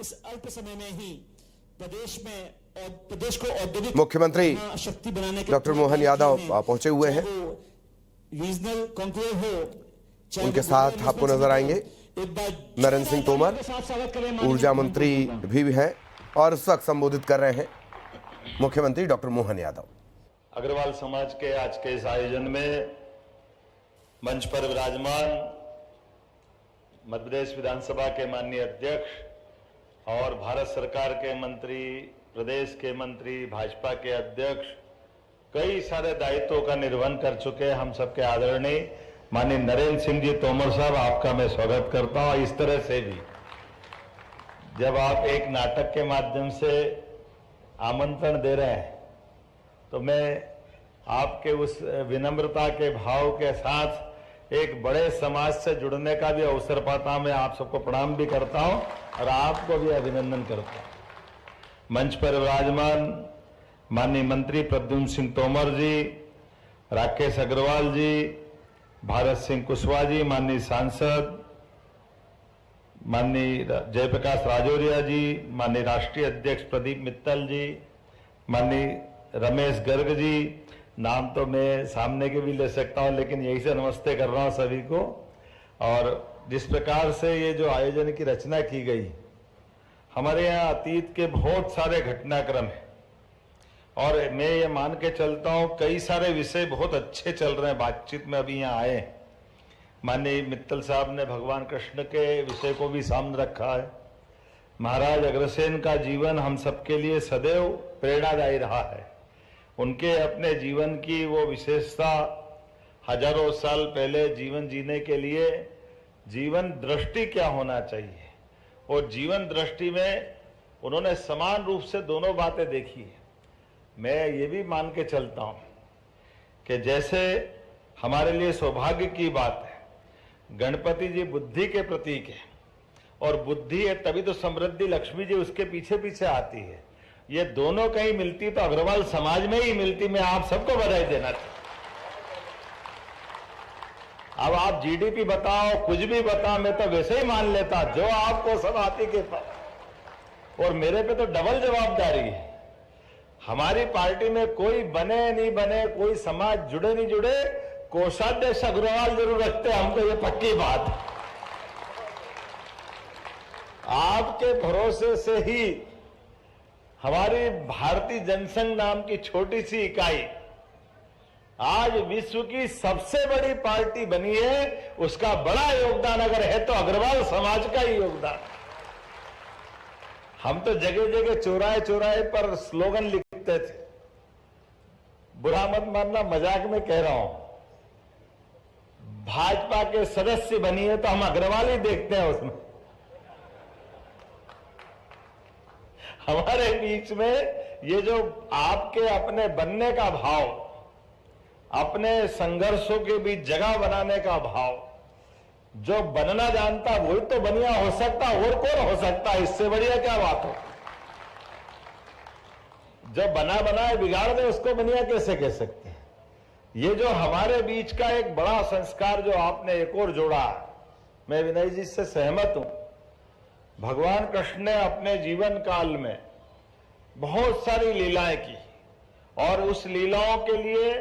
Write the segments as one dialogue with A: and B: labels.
A: इस अल्प समय में ही प्रदेश को औद्योगिक
B: मुख्यमंत्री
A: शक्ति बनाने के
B: डॉक्टर मोहन यादव पहुंचे हुए हैं।
A: रीजनल कॉन्क्लेव हो,
B: उनके साथ आपको नजर आएंगे नरेंद्र सिंह तोमर, ऊर्जा मंत्री भी हैं और इस वक्त संबोधित कर रहे हैं मुख्यमंत्री डॉक्टर मोहन यादव।
C: अग्रवाल समाज के आज के इस आयोजन में मंच पर विराजमान मध्य प्रदेश विधानसभा के माननीय अध्यक्ष और भारत सरकार के मंत्री, प्रदेश के मंत्री, भाजपा के अध्यक्ष, कई सारे दायित्वों का निर्वहन कर चुके हम सबके आदरणीय माननीय नरेंद्र सिंह जी तोमर साहब, आपका मैं स्वागत करता हूं। इस तरह से भी जब आप एक नाटक के माध्यम से आमंत्रण दे रहे हैं तो मैं आपके उस विनम्रता के भाव के साथ एक बड़े समाज से जुड़ने का भी अवसर पाता हूं। मैं आप सबको प्रणाम भी करता हूं और आपको भी अभिनंदन करता हूं। मंच पर विराजमान माननीय मंत्री प्रद्युम्न सिंह तोमर जी, राकेश अग्रवाल जी, भारत सिंह कुशवाहा जी, माननीय सांसद माननीय जयप्रकाश राजौरिया जी, माननीय राष्ट्रीय अध्यक्ष प्रदीप मित्तल जी, माननीय रमेश गर्ग जी, नाम तो मैं सामने के भी ले सकता हूं लेकिन यही से नमस्ते कर रहा हूं सभी को। और जिस प्रकार से ये जो आयोजन की रचना की गई, हमारे यहाँ अतीत के बहुत सारे घटनाक्रम हैं और मैं ये मान के चलता हूं कई सारे विषय बहुत अच्छे चल रहे हैं बातचीत में। अभी यहाँ आए माननीय मित्तल साहब ने भगवान कृष्ण के विषय को भी सामने रखा है। महाराज अग्रसेन का जीवन हम सबके लिए सदैव प्रेरणादायी रहा है। उनके अपने जीवन की वो विशेषता, हजारों साल पहले जीवन जीने के लिए जीवन दृष्टि क्या होना चाहिए, और जीवन दृष्टि में उन्होंने समान रूप से दोनों बातें देखी है। मैं ये भी मान के चलता हूं कि जैसे हमारे लिए सौभाग्य की बात है, गणपति जी बुद्धि के प्रतीक है और बुद्धि है तभी तो समृद्धि लक्ष्मी जी उसके पीछे पीछे आती है। ये दोनों कहीं मिलती तो अग्रवाल समाज में ही मिलती। मैं आप सबको बधाई देना चाहता हूं। अब आप जीडीपी बताओ, कुछ भी बताओ, मैं तो वैसे ही मान लेता जो आपको सब आती के पास, और मेरे पे तो डबल जवाबदारी है। हमारी पार्टी में कोई बने नहीं बने, कोई समाज जुड़े नहीं जुड़े, कोषाध्यक्ष अग्रवाल जरूर रखते, हमको ये पक्की बात। आपके भरोसे से ही हमारी भारतीय जनसंघ नाम की छोटी सी इकाई आज विश्व की सबसे बड़ी पार्टी बनी है। उसका बड़ा योगदान अगर है तो अग्रवाल समाज का ही योगदान। हम तो जगह जगह चौराहे चौराहे पर स्लोगन लिखते थे, बुरा मत मानना, मजाक में कह रहा हूं। भाजपा के सदस्य बनी है तो हम अग्रवाल ही देखते हैं उसमें। हमारे बीच में ये जो आपके अपने बनने का भाव, अपने संघर्षों के बीच जगह बनाने का भाव, जो बनना जानता वही तो बनिया हो सकता, और कौन हो सकता, इससे बढ़िया क्या बात हो। जो बना बनाए बिगाड़ दे उसको बनिया कैसे कह सकते हैं। ये जो हमारे बीच का एक बड़ा संस्कार जो आपने एक और जोड़ा, मैं विनय जी से सहमत हूं। भगवान कृष्ण ने अपने जीवन काल में बहुत सारी लीलाएं की और उस लीलाओं के लिए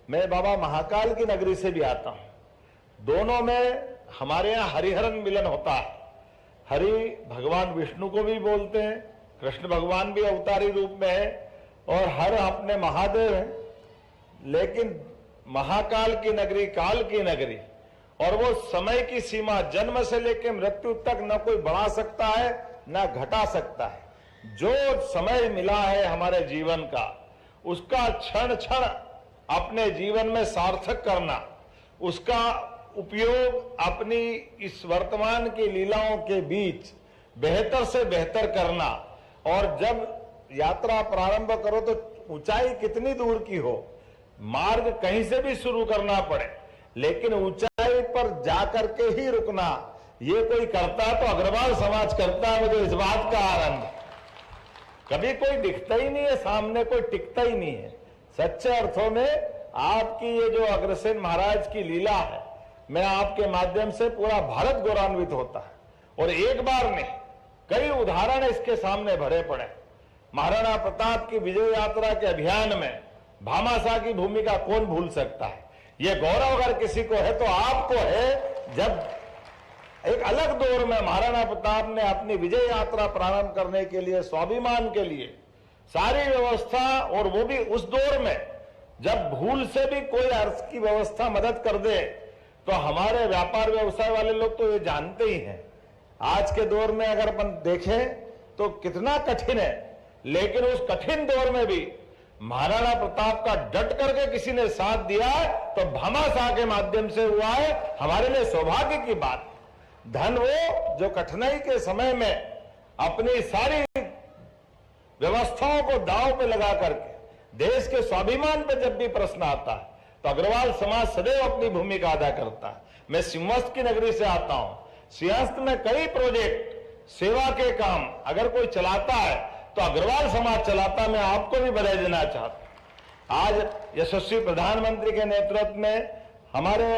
C: मैं बाबा महाकाल की नगरी से भी आता हूं। दोनों में हमारे यहां हरिहरन मिलन होता है। हरि भगवान विष्णु को भी बोलते हैं, कृष्ण भगवान भी अवतारी रूप में है, और हर अपने महादेव हैं। लेकिन महाकाल की नगरी, काल की नगरी, और वो समय की सीमा जन्म से लेकर मृत्यु तक न कोई बढ़ा सकता है न घटा सकता है। जो समय मिला है हमारे जीवन का, उसका क्षण क्षण अपने जीवन में सार्थक करना, उसका उपयोग अपनी इस वर्तमान की लीलाओं के बीच बेहतर से बेहतर करना। और जब यात्रा प्रारंभ करो तो ऊंचाई कितनी दूर की हो, मार्ग कहीं से भी शुरू करना पड़े, लेकिन ऊंचाई पर जाकर के ही रुकना, ये कोई करता है तो अग्रवाल समाज करता है। मुझे इस बात का आनंद। कभी कोई दिखता ही नहीं है सामने, कोई टिकता ही नहीं है। सच्चे अर्थों में आपकी ये जो अग्रसेन महाराज की लीला है, मैं आपके माध्यम से पूरा भारत गौरवान्वित होता है। और एक बार नहीं, कई उदाहरण इसके सामने भरे पड़े। महाराणा प्रताप की विजय यात्रा के अभियान में भामाशाह की भूमिका कौन भूल सकता है। ये गौरव अगर किसी को है तो आपको है, जब एक अलग दौर में महाराणा प्रताप ने अपनी विजय यात्रा प्रारंभ करने के लिए, स्वाभिमान के लिए सारी व्यवस्था, और वो भी उस दौर में जब भूल से भी कोई अर्थ की व्यवस्था मदद कर दे तो हमारे व्यापार व्यवसाय वाले लोग तो ये जानते ही हैं। आज के दौर में अगर अपन देखें तो कितना कठिन है, लेकिन उस कठिन दौर में भी महाराणा प्रताप का डट करके किसी ने साथ दिया तो भामाशाह के माध्यम से हुआ है। हमारे लिए सौभाग्य की बात। धन वो जो कठिनाई के समय में अपनी सारी व्यवस्थाओं को दांव पे लगा करके देश के स्वाभिमान पे जब भी प्रश्न आता है तो अग्रवाल समाज सदैव अपनी भूमिका अदा करता है। मैं सिंहस्थ की नगरी से आता हूं। सिंहस्थ में कई प्रोजेक्ट, सेवा के काम अगर कोई चलाता है तो अग्रवाल समाज चलाता। मैं आपको भी बधाई देना चाहता हूं। आज यशस्वी प्रधानमंत्री के नेतृत्व में हमारे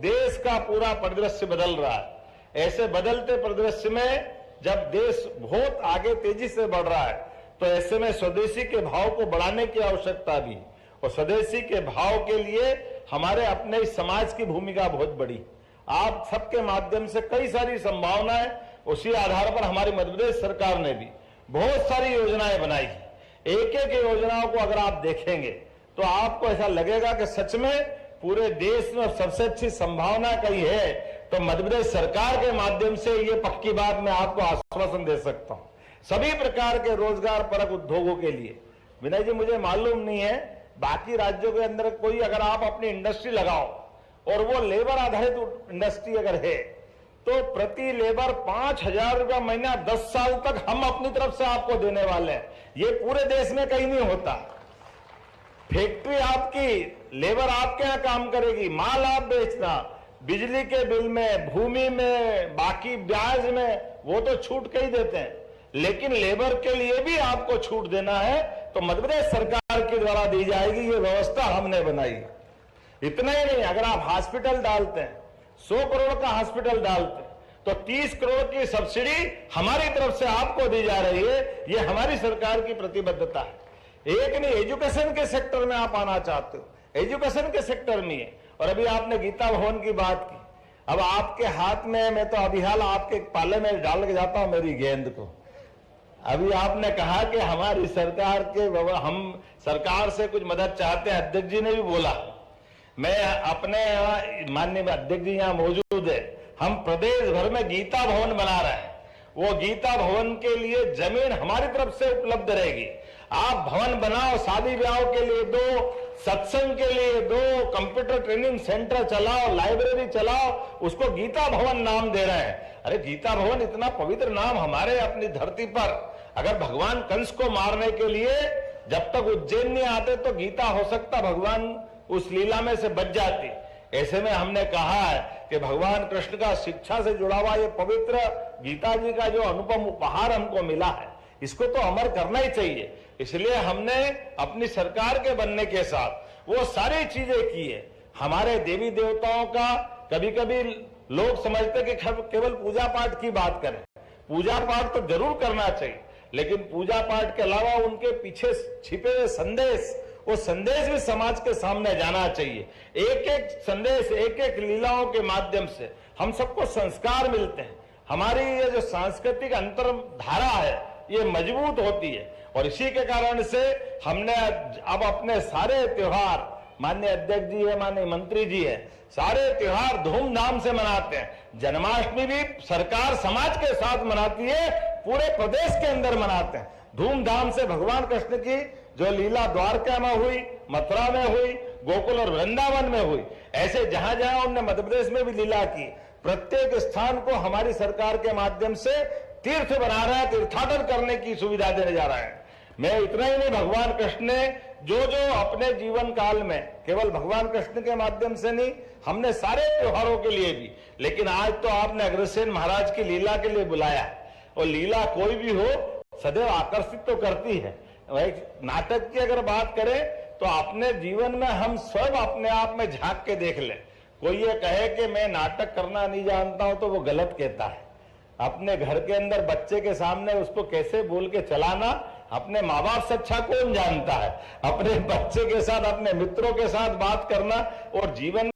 C: देश का पूरा परिदृश्य बदल रहा है। ऐसे बदलते परिदृश्य में जब देश बहुत आगे तेजी से बढ़ रहा है तो ऐसे में स्वदेशी के भाव को बढ़ाने की आवश्यकता भी, और स्वदेशी के भाव के लिए हमारे अपने इस समाज की भूमिका बहुत बड़ी। आप सबके माध्यम से कई सारी संभावनाएं, उसी आधार पर हमारी मध्य प्रदेश सरकार ने भी बहुत सारी योजनाएं बनाई। एक एक योजनाओं को अगर आप देखेंगे तो आपको ऐसा लगेगा कि सच में पूरे देश में सबसे अच्छी संभावना कहीं है तो मध्य प्रदेश सरकार के माध्यम से ये पक्की बात मैं आपको आश्वासन दे सकता हूं। सभी प्रकार के रोजगार परक उद्योगों के लिए, विनय जी मुझे मालूम नहीं है बाकी राज्यों के अंदर कोई, अगर आप अपनी इंडस्ट्री लगाओ और वो लेबर आधारित इंडस्ट्री अगर है तो प्रति लेबर 5,000 रुपया महीना 10 साल तक हम अपनी तरफ से आपको देने वाले हैं। ये पूरे देश में कहीं नहीं होता। फैक्ट्री आपकी, लेबर आपके यहां काम करेगी, माल आप बेचना, बिजली के बिल में, भूमि में, बाकी ब्याज में वो तो छूट कहीं देते हैं, लेकिन लेबर के लिए भी आपको छूट देना है तो मध्य प्रदेश सरकार के द्वारा दी जाएगी। ये व्यवस्था हमने बनाई। इतना ही नहीं, अगर आप हॉस्पिटल डालते हैं, 100 करोड़ का हॉस्पिटल डालते हैं तो 30 करोड़ की सब्सिडी हमारी तरफ से आपको दी जा रही है। ये हमारी सरकार की प्रतिबद्धता है। एक नहीं, एजुकेशन के सेक्टर में आप आना चाहते हो, एजुकेशन के सेक्टर में है। और अभी आपने गीता भवन की बात की, अब आपके हाथ में, मैं तो अभी हाल आपके पाले में डाल के जाता हूं मेरी गेंद को। अभी आपने कहा कि हमारी सरकार के, हम सरकार से कुछ मदद चाहते हैं। अध्यक्ष जी ने भी बोला, मैं अपने यहाँ, माननीय अध्यक्ष जी यहाँ मौजूद है, हम प्रदेश भर में गीता भवन बना रहे हैं। वो गीता भवन के लिए जमीन हमारी तरफ से उपलब्ध रहेगी। आप भवन बनाओ, शादी ब्याह के लिए दो, सत्संग के लिए दो, कंप्यूटर ट्रेनिंग सेंटर चलाओ, लाइब्रेरी चलाओ, उसको गीता भवन नाम दे रहे हैं। अरे गीता भवन इतना पवित्र नाम हमारे अपनी धरती पर। अगर भगवान कंस को मारने के लिए जब तक उज्जैन नहीं आते तो गीता हो सकता भगवान उस लीला में से बच जाती। ऐसे में हमने कहा है कि भगवान कृष्ण का शिक्षा से जुड़ा हुआ ये पवित्र गीता जी का जो अनुपम उपहार हमको मिला है, इसको तो अमर करना ही चाहिए। इसलिए हमने अपनी सरकार के बनने के साथ वो सारी चीजें की है। हमारे देवी देवताओं का, कभी कभी लोग समझते कि केवल पूजा पाठ की बात करें। पूजा पाठ तो जरूर करना चाहिए, लेकिन पूजा पाठ के अलावा उनके पीछे छिपे हुए संदेश, वो संदेश भी समाज के सामने जाना चाहिए। एक एक संदेश, एक एक लीलाओं के माध्यम से हम सबको संस्कार मिलते हैं। हमारी ये जो सांस्कृतिक अंतरधारा है ये मजबूत होती है। और इसी के कारण से हमने अब अपने सारे त्योहार, माननीय अध्यक्ष जी है, माननीय मंत्री जी है, सारे त्योहार धूमधाम से मनाते हैं। जन्माष्टमी भी सरकार समाज के साथ मनाती है, पूरे प्रदेश के अंदर मनाते हैं धूमधाम से। भगवान कृष्ण की जो लीला द्वारका में हुई, मथुरा में हुई, गोकुल और वृंदावन में हुई, ऐसे जहां जहां उन्होंने मध्य प्रदेश में भी लीला की, प्रत्येक स्थान को हमारी सरकार के माध्यम से तीर्थ बना रहा है, तीर्थाटन करने की सुविधा देने जा रहा है। मैं इतना ही नहीं, भगवान कृष्ण ने जो जो अपने जीवन काल में, केवल भगवान कृष्ण के माध्यम से नहीं, हमने सारे त्योहारों के लिए भी, लेकिन आज तो आपने अग्रसेन महाराज की लीला के लिए बुलाया। और लीला कोई भी हो सदैव आकर्षित तो करती है। नाटक की अगर बात करें तो अपने जीवन में हम स्वयं अपने आप में झांक के देख लें। कोई ये कहे कि मैं नाटक करना नहीं जानता हूं तो वो गलत कहता है। अपने घर के अंदर बच्चे के सामने उसको कैसे बोल के चलाना अपने माँ बाप से अच्छा कौन जानता है। अपने बच्चे के साथ, अपने मित्रों के साथ बात करना और जीवन